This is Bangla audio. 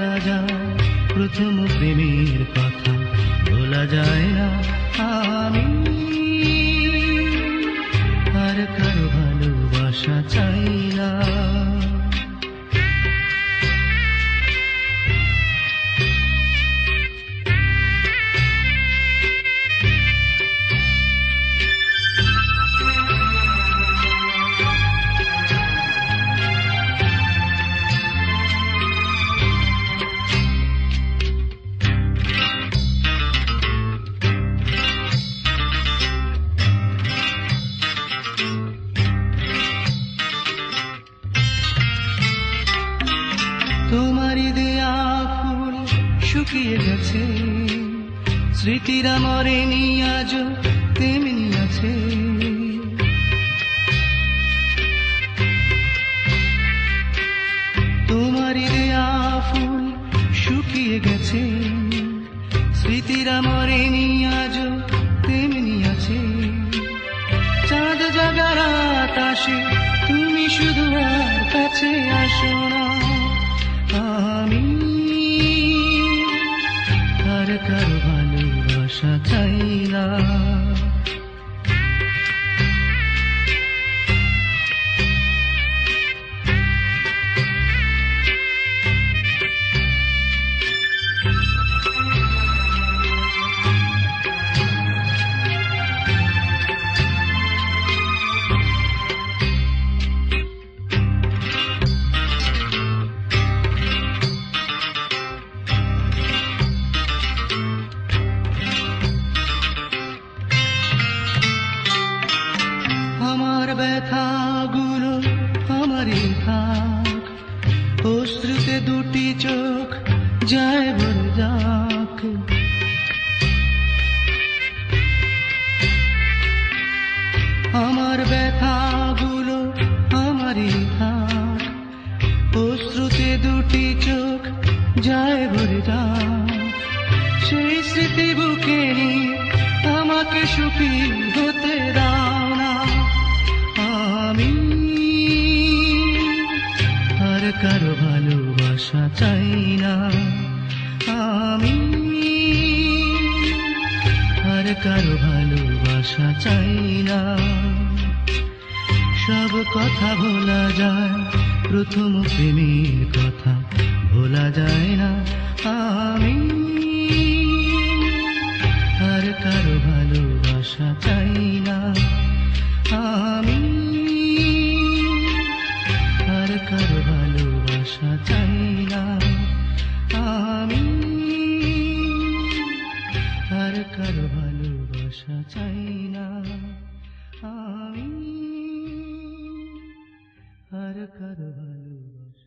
বলা যায় প্রথম প্রেমের কথা ভোলা যায় না আমি আর কারো ভালোবাসা চাই না তোমারই দেয়া ফুল শুকিয়ে গেছে স্মৃতিরা মরেনি আজও তেমনি আছে তোমারই দেয়া ফুল শুকিয়ে গেছে স্মৃতিরা মরেনি আজও তেমনি আছে চাঁদ জাগা রাত আসে তুমি শুধু আর কাছে আসো না আমি আর কারো ভালোবাসা চাই না আমার ব্যথাগুলো আমারই থাক অশ্রুতে দুটি চোখ যায় ভরে যাক আমার ব্যথাগুলো আমারই থাক অশ্রুতে দুটি চোখ যায় ভরে যাক সেই স্মৃতি বুকে নিয়ে আমাকে সুখী হতে দাও না আমি আর কারো ভালোবাসা চাই না আমি আর কারো ভালোবাসা চাই না সব কথা ভোলা যায় প্রথম প্রেমের কথা ভোলা যায় না আমি আর কারো ভালোবাসা চাই না আমি আর কারো ভালোবাসা চাই না আমি আর কারো ভালোবাসা চাই না আমি আর কারো ভালোবাসা